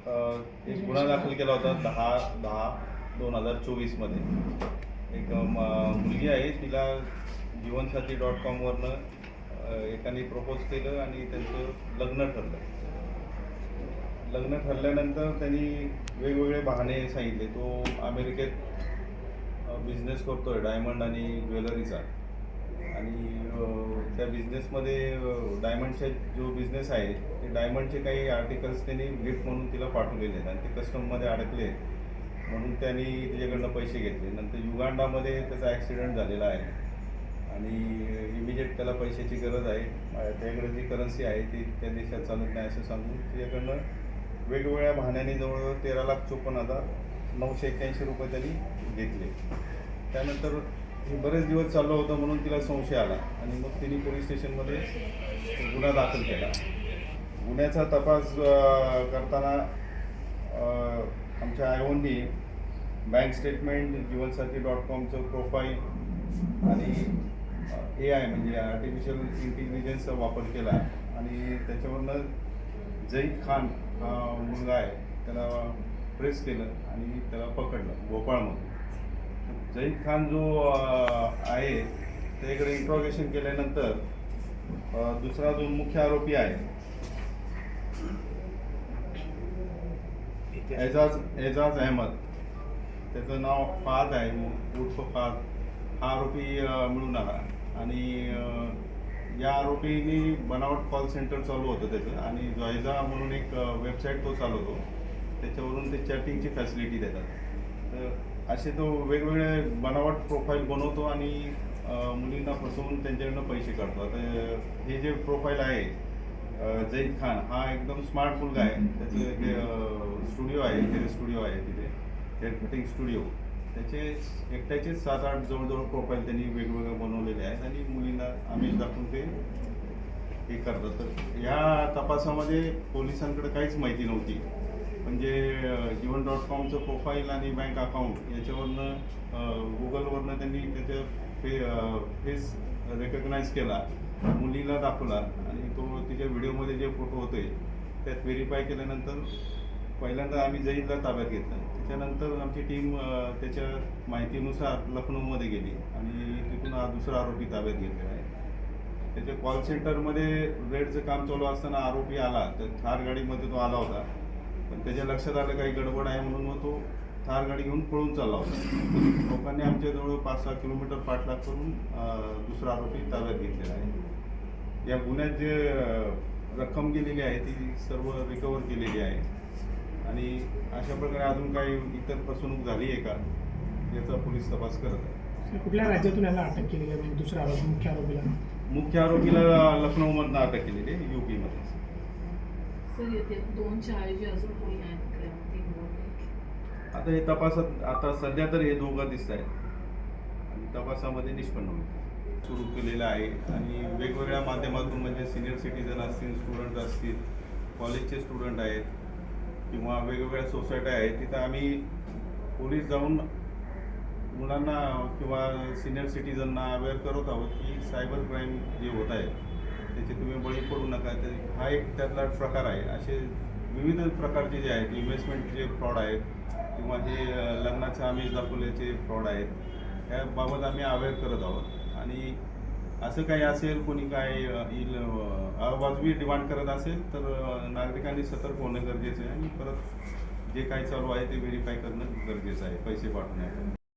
एक गुन्हा दाखल केला होता 10/10/2024 एक मुलगी आहे, तिला जीवनसाथी.com वरनं एकाने प्रपोज केलं आणि त्यांचं लग्न ठरलं. लग्न ठरल्यानंतर त्यांनी वेगवेगळे बहाणे सांगितले. तो अमेरिकेत बिझनेस करतोय डायमंड आणि ज्वेलरीचा, आणि त्या बिझनेसमध्ये डायमंडचा जो बिझनेस आहे ते डायमंडचे काही आर्टिकल्स त्यांनी गिफ्ट म्हणून तिला पाठवलेले आहेत आणि ते कस्टममध्ये अडकले म्हणून त्यांनी तिच्याकडनं पैसे घेतले. नंतर युगांडामध्ये त्याचा ॲक्सिडेंट झालेला आहे आणि इमिजिएट त्याला पैशाची गरज आहे. त्याकडे जी करन्सी आहे ती त्या देशात चालत नाही असं सांगून तिच्याकडनं वेगवेगळ्या बहाण्याने जवळजवळ 13,54,981 रुपये त्यांनी घेतले. त्यानंतर हे बरेच दिवस चाललं होतं म्हणून तिला संशय आला आणि मग तिने पोलीस स्टेशनमध्ये गुन्हा दाखल केला. गुन्ह्याचा तपास करताना आमच्या आयोनी बँक स्टेटमेंट, जीवनसाथी.comचं प्रोफाईल आणि AI म्हणजे आर्टिफिशियल इंटेलिजन्सचा वापर केला आणि त्याच्यावरनं जईद खान हा मुलगा आहे त्याला प्रेस केलं आणि त्याला पकडलं भोपाळमध्ये. जईद खान जो आहे त्याकडे इंट्रॉगेशन केल्यानंतर दुसरा जो मुख्य आरोपी आहे एजाज अहमद, त्याचं नाव फाद आहे, उर्फ फाद, हा आरोपी मिळून आला आणि या आरोपीने बनावट कॉल सेंटर चालू होतं त्याचं आणि जॉयझा म्हणून एक वेबसाईट तो चालवतो, त्याच्यावरून ते चॅटिंगची फॅसिलिटी देतात. तर असे तो वेगवेगळे बनावट प्रोफाईल बनवतो आणि मुलींना फसवून त्यांच्याकडनं पैसे काढतो. आता हे जे प्रोफाईल आहे जईद खान हा एकदम स्मार्ट मुलगा आहे. त्याचं स्टुडिओ आहे, हेअर स्टुडिओ आहे तिथे, हेअर कटिंग स्टुडिओ. त्याचे एकट्याचे 7-8 जवळजवळ प्रोफाईल त्यांनी वेगवेगळे बनवलेले आहेत आणि मुलींना आमिष दाखवून ते हे करतात. तर ह्या तपासामध्ये पोलिसांकडे काहीच माहिती नव्हती. म्हणजे जीवन.comचं प्रोफाईल आणि बँक अकाउंट याच्यावरनं गुगलवरनं त्यांनी त्याच्या फेस रेकग्नाईज केला, मुलीला दाखवला आणि तो तिच्या व्हिडिओमध्ये जे फोटो होते त्यात व्हेरीफाय केल्यानंतर पहिल्यांदा आम्ही जईदला ताब्यात घेतलं. त्याच्यानंतर आमची टीम त्याच्या माहितीनुसार लखनौमध्ये गेली आणि तिथून हा दुसरा आरोपी ताब्यात घेतलेला आहे. त्याच्या कॉल सेंटरमध्ये रेडचं काम चालू असताना आरोपी आला, तर थार गाडीमध्ये तो आला होता, पण त्याच्या लक्षात आलं काही गडबड आहे म्हणून मग तो थार गाडी घेऊन पळून चालला होता. लोकांनी आमच्याजवळ 5-6 किलोमीटर पाठलाग करून दुसरा आरोपी ताब्यात घेतलेला आहे. या गुन्ह्यात जे रक्कम गेलेली आहे ती सर्व रिकवर केलेली आहे आणि अशा प्रकारे अजून काही इतर फसवणूक झाली आहे का याचा पोलीस तपास करत आहे. कुठल्या राज्यातून याला अटक केलेली आहे? दुसऱ्या आरोपी मुख्य आरोपीला लखनौमधनं अटक केलेली आहे, UP-मध्ये. आता हे तपासात आता सध्या तर हे दोघं दिसत आहेत आणि तपासामध्ये निष्पन्न होईल सुरू केलेलं आहे आणि वेगवेगळ्या माध्यमातून म्हणजे सिनियर सिटीजन असतील, स्टुडंट असतील, कॉलेजचे स्टुडंट आहेत किंवा वेगवेगळ्या सोसायट्या आहेत, तिथं आम्ही पोलीस जाऊन मुलांना किंवा सिनियर सिटीजनना अवेअर करत आहोत की सायबर क्राईम जे होत आहे त्याचे तुम्ही बळी पडू नका. तर हा एक त्यातला प्रकार आहे. असे विविध प्रकारचे जे आहेत, इन्व्हेस्टमेंटचे फ्रॉड आहेत किंवा जे लग्नाचे आमिष दाखवल्याचे फ्रॉड आहेत, याबाबत आम्ही अवेअर करत आहोत. आणि असं काही असेल, कोणी काय अवाजवी डिमांड करत असेल तर नागरिकांनी सतर्क होणं गरजेचं आहे आणि परत जे काही चालू आहे ते व्हेरीफाय करणं गरजेचं आहे पैसे पाठवण्याचं.